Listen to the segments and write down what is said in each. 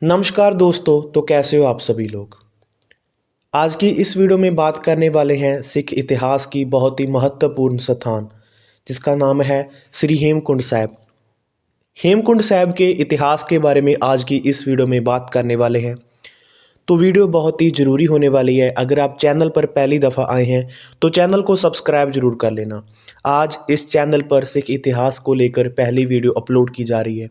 नमस्कार दोस्तों। तो कैसे हो आप सभी लोग। आज की इस वीडियो में बात करने वाले हैं सिख इतिहास की बहुत ही महत्वपूर्ण स्थान जिसका नाम है श्री हेमकुंड साहिब। हेमकुंड साहिब के इतिहास के बारे में आज की इस वीडियो में बात करने वाले हैं। तो वीडियो बहुत ही ज़रूरी होने वाली है। अगर आप चैनल पर पहली दफ़ा आए हैं तो चैनल को सब्सक्राइब जरूर कर लेना। आज इस चैनल पर सिख इतिहास को लेकर पहली वीडियो अपलोड की जा रही है।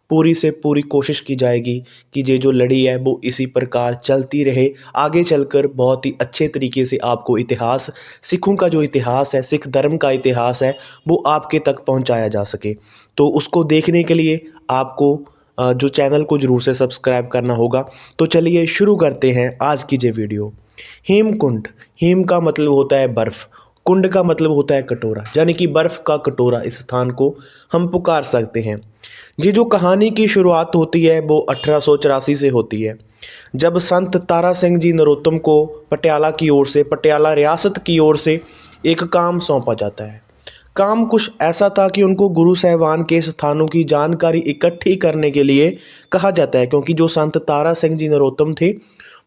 पूरी से पूरी कोशिश की जाएगी कि ये जो लड़ी है वो इसी प्रकार चलती रहे, आगे चलकर बहुत ही अच्छे तरीके से आपको इतिहास, सिखों का जो इतिहास है, सिख धर्म का इतिहास है, वो आपके तक पहुंचाया जा सके। तो उसको देखने के लिए आपको जो चैनल को ज़रूर से सब्सक्राइब करना होगा। तो चलिए शुरू करते हैं आज की ये वीडियो। हेमकुंड, हेम का मतलब होता है बर्फ़, कुंड का मतलब होता है कटोरा, यानी कि बर्फ़ का कटोरा इस स्थान को हम पुकार सकते हैं। ये जो कहानी की शुरुआत होती है वो 1884 से होती है, जब संत तारा सिंह जी नरोत्तम को पटियाला की ओर से, पटियाला रियासत की ओर से एक काम सौंपा जाता है। काम कुछ ऐसा था कि उनको गुरु साहिबान के स्थानों की जानकारी इकट्ठी करने के लिए कहा जाता है, क्योंकि जो संत तारा सिंह जी नरोत्तम थे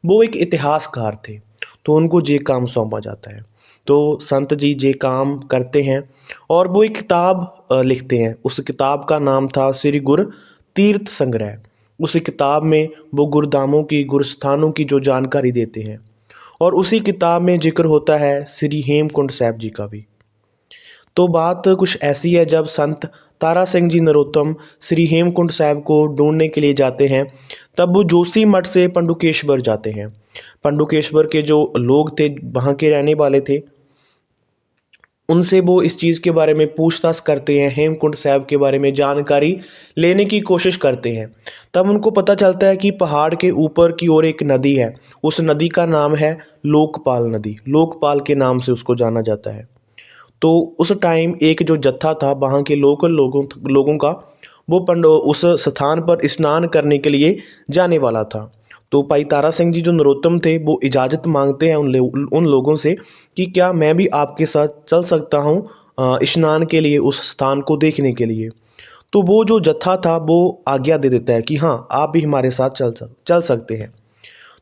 वो एक इतिहासकार थे। तो उनको ये काम सौंपा जाता है। तो संत जी ये काम करते हैं और वो एक किताब लिखते हैं। उस किताब का नाम था श्री गुर तीर्थ संग्रह। उस किताब में वो गुरुधामों की, गुरुस्थानों की जो जानकारी देते हैं, और उसी किताब में जिक्र होता है श्री हेमकुंड साहिब जी का भी। तो बात कुछ ऐसी है, जब संत तारा सिंह जी नरोत्तम श्री हेमकुंड साहिब को ढूंढने के लिए जाते हैं, तब वो जोशी मठ से पंडुकेश्वर जाते हैं। पंडुकेश्वर के जो लोग थे, वहाँ के रहने वाले थे, उनसे वो इस चीज़ के बारे में पूछताछ करते हैं, हेमकुंड साहिब के बारे में जानकारी लेने की कोशिश करते हैं। तब उनको पता चलता है कि पहाड़ के ऊपर की ओर एक नदी है। उस नदी का नाम है लोकपाल नदी, लोकपाल के नाम से उसको जाना जाता है। तो उस टाइम एक जो जत्था था वहाँ के लोकल लोगों का, वो उस स्थान पर स्नान करने के लिए जाने वाला था। तो भाई तारा सिंह जी जो नरोत्तम थे वो इजाज़त मांगते हैं उन लोगों से कि क्या मैं भी आपके साथ चल सकता हूँ स्नान के लिए, उस स्थान को देखने के लिए। तो वो जो जत्था था वो आज्ञा दे देता है कि हाँ, आप भी हमारे साथ चल सकते हैं।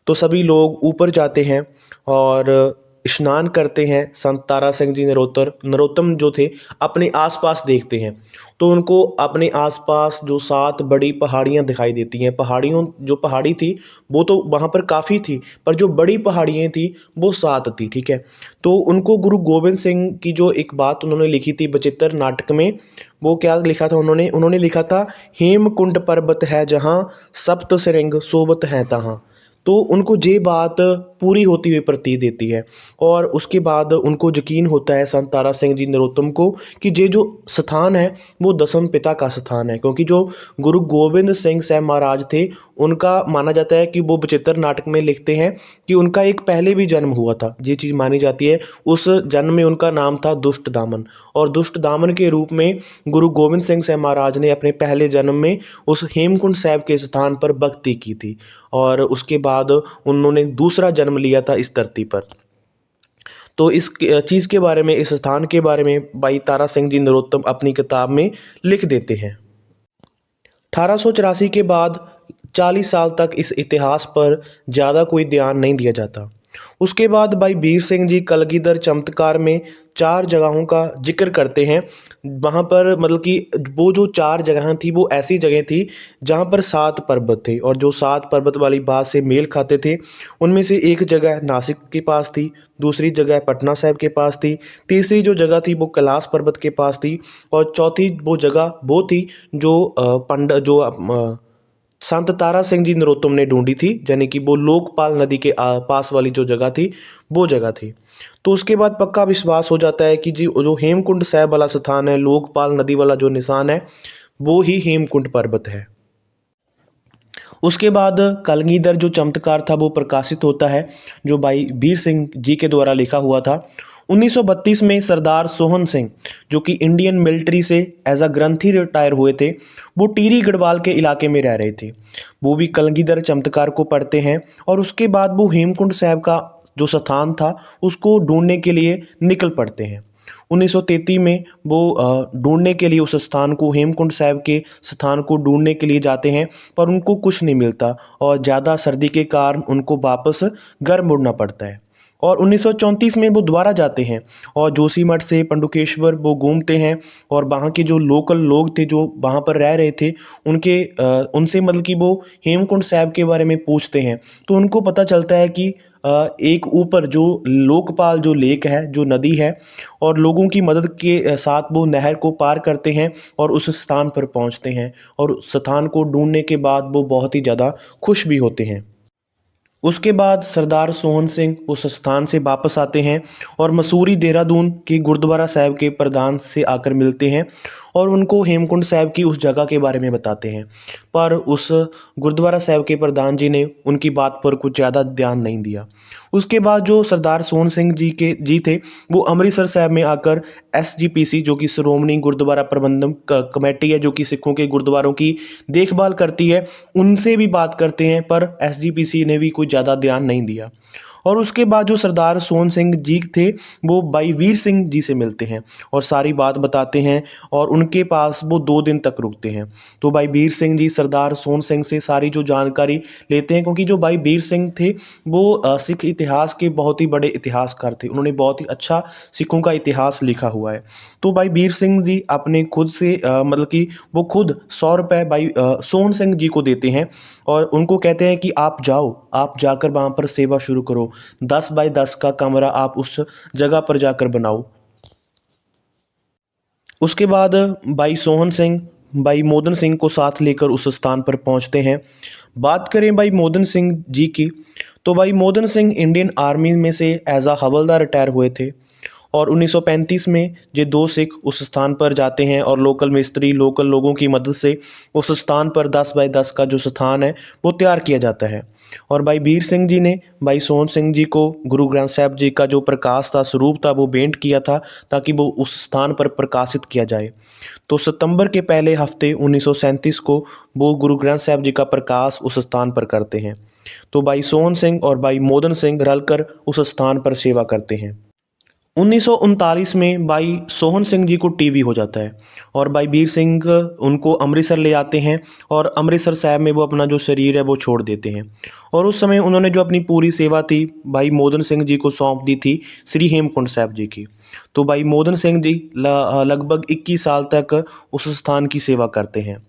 तो सभी लोग ऊपर जाते हैं और स्नान करते हैं। संत तारा सिंह जी नरोत्तम जो थे अपने आसपास देखते हैं, तो उनको अपने आसपास जो 7 बड़ी पहाड़ियाँ दिखाई देती हैं। जो पहाड़ी थी वो तो वहाँ पर काफ़ी थी, पर जो बड़ी पहाड़ियाँ थी वो 7 थी, ठीक है। तो उनको गुरु गोविंद सिंह की जो एक बात उन्होंने लिखी थी बचित्र नाटक में, वो क्या लिखा था उन्होंने उन्होंने लिखा था, हेमकुंड पर्वत है जहाँ, सप्त सिरंग सोबत है तहाँ। तो उनको ये बात पूरी होती हुई प्रतीत देती है, और उसके बाद उनको यकीन होता है संत तारा सिंह जी नरोत्तम को कि ये जो स्थान है वो दसम पिता का स्थान है, क्योंकि जो गुरु गोविंद सिंह साहब महाराज थे, उनका माना जाता है कि वो बचित्र नाटक में लिखते हैं कि उनका एक पहले भी जन्म हुआ था। ये चीज़ मानी जाती है। उस जन्म में उनका नाम था दुष्ट दामन, और दुष्ट दामन के रूप में गुरु गोविंद सिंह साहब महाराज ने अपने पहले जन्म में उस हेमकुंड साहिब के स्थान पर भक्ति की थी, और उसके बाद उन्होंने दूसरा जन्म लिया था इस धरती पर। तो इस चीज़ के बारे में, इस स्थान के बारे में भाई तारा सिंह जी नरोत्तम अपनी किताब में लिख देते हैं। 1884 के बाद 40 साल तक इस इतिहास पर ज़्यादा कोई ध्यान नहीं दिया जाता। उसके बाद भाई वीर सिंह जी कलगीधर चमत्कार में 4 जगहों का जिक्र करते हैं। वहाँ पर मतलब कि वो जो 4 जगह थी वो ऐसी जगह थी जहाँ पर 7 पर्वत थे, और जो 7 पर्वत वाली बात से मेल खाते थे। उनमें से एक जगह नासिक के पास थी, दूसरी जगह पटना साहिब के पास थी, तीसरी जो जगह थी वो कैलाश पर्वत के पास थी, और चौथी वो जगह वो थी जो संत तारा सिंह जी नरोत्तम ने ढूंढी थी, यानी कि वो लोकपाल नदी के पास वाली जो जगह थी वो जगह थी। तो उसके बाद पक्का विश्वास हो जाता है कि जी जो हेमकुंड साहिब वाला स्थान है, लोकपाल नदी वाला जो निशान है, वो ही हेमकुंड पर्वत है। उसके बाद कलगीधर जो चमत्कार था वो प्रकाशित होता है, जो भाई वीर सिंह जी के द्वारा लिखा हुआ था। 1932 में सरदार सोहन सिंह, जो कि इंडियन मिलिट्री से एज अ ग्रंथी रिटायर हुए थे, वो टीरी गढ़वाल के इलाके में रह रहे थे। वो भी कलगीधर चमत्कार को पढ़ते हैं, और उसके बाद वो हेमकुंड साहिब का जो स्थान था उसको ढूंढने के लिए निकल पड़ते हैं। 1933 में वो ढूंढने के लिए उस स्थान को, हेमकुंड साहिब के स्थान को ढूंढने के लिए जाते हैं, पर उनको कुछ नहीं मिलता और ज़्यादा सर्दी के कारण उनको वापस घर मुड़ना पड़ता है। और 1934 में वो दोबारा जाते हैं और जोशीमठ से पंडुकेश्वर वो घूमते हैं और वहाँ के जो लोकल लोग थे जो वहाँ पर रह रहे थे उनसे मतलब कि वो हेमकुंड साहिब के बारे में पूछते हैं। तो उनको पता चलता है कि एक ऊपर जो लोकपाल जो लेक है, जो नदी है, और लोगों की मदद के साथ वो नहर को पार करते हैं और उस स्थान पर पहुंचते हैं और उस स्थान को ढूंढने के बाद वो बहुत ही ज़्यादा खुश भी होते हैं। उसके बाद सरदार सोहन सिंह उस स्थान से वापस आते हैं और मसूरी देहरादून के गुरुद्वारा साहिब के प्रधान से आकर मिलते हैं और उनको हेमकुंड साहिब की उस जगह के बारे में बताते हैं। पर उस गुरुद्वारा साहिब के प्रधान जी ने उनकी बात पर कुछ ज़्यादा ध्यान नहीं दिया। उसके बाद जो सरदार सोहन सिंह जी थे, वो अमृतसर साहिब में आकर SGPC, जो कि श्रोमणी गुरुद्वारा प्रबंधन कमेटी है, जो कि सिखों के गुरुद्वारों की देखभाल करती है, उनसे भी बात करते हैं, पर SGPC ने भी कोई ज़्यादा ध्यान नहीं दिया। और उसके बाद जो सरदार सोहन सिंह जी थे, वो भाई वीर सिंह जी से मिलते हैं और सारी बात बताते हैं और उनके पास वो 2 दिन तक रुकते हैं। तो भाई वीर सिंह जी सरदार सोहन सिंह से सारी जो जानकारी लेते हैं, क्योंकि जो भाई वीर सिंह थे वो सिख इतिहास के बहुत ही बड़े इतिहासकार थे। उन्होंने बहुत ही अच्छा सिखों का इतिहास लिखा हुआ है। तो भाई वीर सिंह जी अपने खुद से मतलब कि वो खुद 100 रुपये भाई सोहन सिंह जी को देते हैं और उनको कहते हैं कि आप जाओ, आप जाकर वहाँ पर सेवा शुरू करो। 10 बाय 10 का कमरा आप उस जगह पर जाकर बनाओ। उसके बाद भाई सोहन सिंह भाई मोदन सिंह को साथ लेकर उस स्थान पर पहुंचते हैं। बात करें भाई मोदन सिंह जी की, तो भाई मोदन सिंह इंडियन आर्मी में से एज अ हवलदार रिटायर हुए थे और 1935 में ये 2 सिख उस स्थान पर जाते हैं और लोकल मिस्त्री, लोकल लोगों की मदद से उस स्थान पर 10 बाय 10 का जो स्थान है वो तैयार किया जाता है। और भाई वीर सिंह जी ने भाई सोहन सिंह जी को गुरु ग्रंथ साहिब जी का जो प्रकाश था, स्वरूप था, वो भेंट किया था ताकि वो उस स्थान पर प्रकाशित किया जाए। तो सितंबर के पहले हफ्ते 1937 को वो गुरु ग्रंथ साहिब जी का प्रकाश उस स्थान पर करते हैं। तो भाई सोहन सिंह और भाई मोदन सिंह रलकर उस स्थान पर सेवा करते हैं। 1939 में भाई सोहन सिंह जी को टीबी हो जाता है और भाई वीर सिंह उनको अमृतसर ले आते हैं और अमृतसर साहिब में वो अपना जो शरीर है वो छोड़ देते हैं। और उस समय उन्होंने जो अपनी पूरी सेवा थी भाई मोदन सिंह जी को सौंप दी थी, श्री हेमकुंड साहिब जी की। तो भाई मोदन सिंह जी लगभग 21 साल तक उस स्थान की सेवा करते हैं।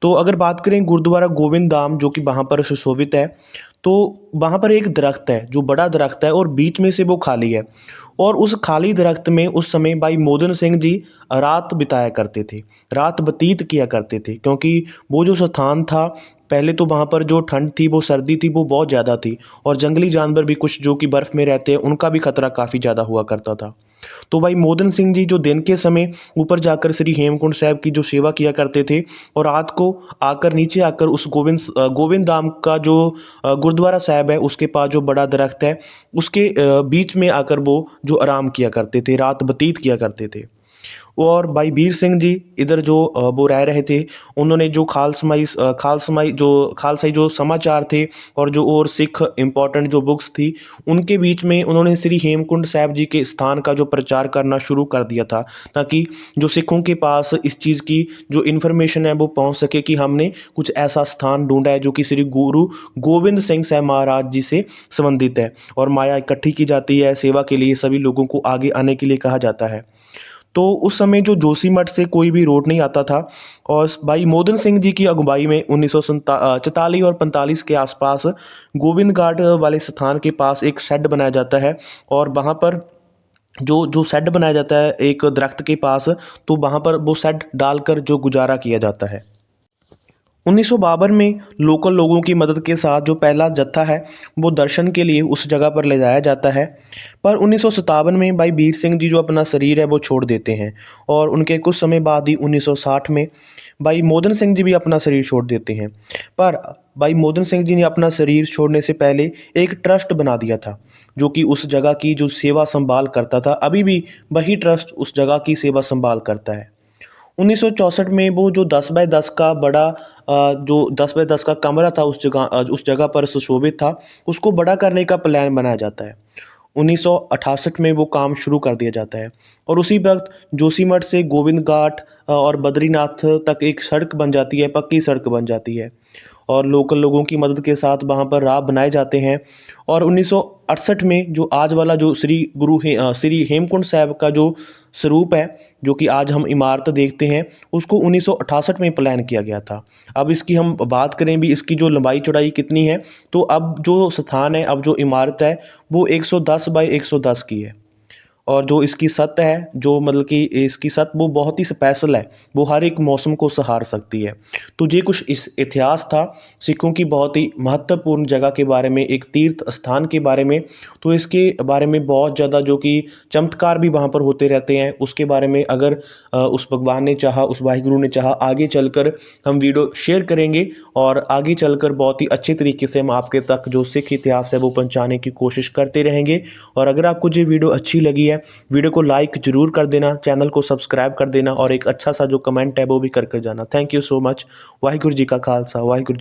तो अगर बात करें गुरुद्वारा गोविंद धाम, जो कि वहाँ पर सुशोभित है, तो वहाँ पर एक दरख्त है जो बड़ा दरख्त है और बीच में से वो खाली है। और उस खाली दरख्त में उस समय भाई मोदन सिंह जी रात बिताया करते थे, रात व्यतीत किया करते थे, क्योंकि वो जो स्थान था, पहले तो वहाँ पर जो ठंड थी, वो सर्दी थी, वो बहुत ज़्यादा थी और जंगली जानवर भी कुछ जो कि बर्फ़ में रहते हैं, उनका भी खतरा काफ़ी ज़्यादा हुआ करता था। तो भाई मोदन सिंह जी जो दिन के समय ऊपर जाकर श्री हेमकुंड साहिब की जो सेवा किया करते थे और रात को आकर नीचे आकर उस गोविंद धाम का जो गुरुद्वारा साहिब है, उसके पास जो बड़ा दरख्त है, उसके बीच में आकर वो जो आराम किया करते थे, रात व्यतीत किया करते थे। और भाई वीर सिंह जी इधर जो वो रह रहे थे, उन्होंने जो खालसाई जो समाचार थे और जो और सिख इम्पोर्टेंट जो बुक्स थी, उनके बीच में उन्होंने श्री हेमकुंड साहिब जी के स्थान का जो प्रचार करना शुरू कर दिया था, ताकि जो सिखों के पास इस चीज़ की जो इन्फॉर्मेशन है वो पहुंच सके कि हमने कुछ ऐसा स्थान ढूंढा है जो कि श्री गुरु गोविंद सिंह साहब महाराज जी से संबंधित है। और माया इकट्ठी की जाती है सेवा के लिए, सभी लोगों को आगे आने के लिए कहा जाता है। तो उस समय जो जोशीमठ से कोई भी रोड नहीं आता था और भाई मोदन सिंह जी की अगुवाई में 1944 और 45 के आसपास गोविंद घाट वाले स्थान के पास एक शेड बनाया जाता है और वहाँ पर जो जो शेड बनाया जाता है एक दरख्त के पास, तो वहाँ पर वो शेड डालकर जो गुजारा किया जाता है। 1952 में लोकल लोगों की मदद के साथ जो पहला जत्था है वो दर्शन के लिए उस जगह पर ले जाया जाता है। पर 1957 में भाई वीर सिंह जी जो अपना शरीर है वो छोड़ देते हैं और उनके कुछ समय बाद ही 1960 में भाई मोदन सिंह जी भी अपना शरीर छोड़ देते हैं। पर भाई मोदन सिंह जी ने अपना शरीर छोड़ने से पहले एक ट्रस्ट बना दिया था, जो कि उस जगह की जो सेवा संभाल करता था। अभी भी वही ट्रस्ट उस जगह की सेवा संभाल करता है। 1964 में वो जो 10 बाय 10 का बड़ा जो 10 बाय 10 का कमरा था उस जगह पर सुशोभित था, उसको बड़ा करने का प्लान बनाया जाता है। 1968 में वो काम शुरू कर दिया जाता है। और उसी वक्त जोशीमठ से गोविंद घाट और बद्रीनाथ तक एक सड़क बन जाती है, पक्की सड़क बन जाती है और लोकल लोगों की मदद के साथ वहाँ पर राह बनाए जाते हैं। और 1968 में जो आज वाला जो श्री हेमकुंड साहिब का जो स्वरूप है, जो कि आज हम इमारत देखते हैं, उसको 1968 में प्लान किया गया था। अब इसकी हम बात करें भी, इसकी जो लंबाई चौड़ाई कितनी है, तो अब जो स्थान है, अब जो इमारत है, वो 110 बाई 110 की है। और जो इसकी छत है, जो मतलब कि इसकी छत वो बहुत ही स्पेशल है, वो हर एक मौसम को सहार सकती है। तो ये कुछ इस इतिहास था सिखों की बहुत ही महत्वपूर्ण जगह के बारे में, एक तीर्थ स्थान के बारे में। तो इसके बारे में बहुत ज़्यादा जो कि चमत्कार भी वहाँ पर होते रहते हैं, उसके बारे में अगर उस भगवान ने चाहा, उस वाहिगुरु ने चाहा, आगे चलकर हम वीडियो शेयर करेंगे और आगे चलकर बहुत ही अच्छे तरीके से हम आपके तक जो सिख इतिहास है वो पहुँचाने की कोशिश करते रहेंगे। और अगर आपको ये वीडियो अच्छी लगी है, वीडियो को लाइक जरूर कर देना, चैनल को सब्सक्राइब कर देना और एक अच्छा सा जो कमेंट है वो भी कर जाना। Thank you so much. Waheguru ji का खालसा, वाहिगुरु जी।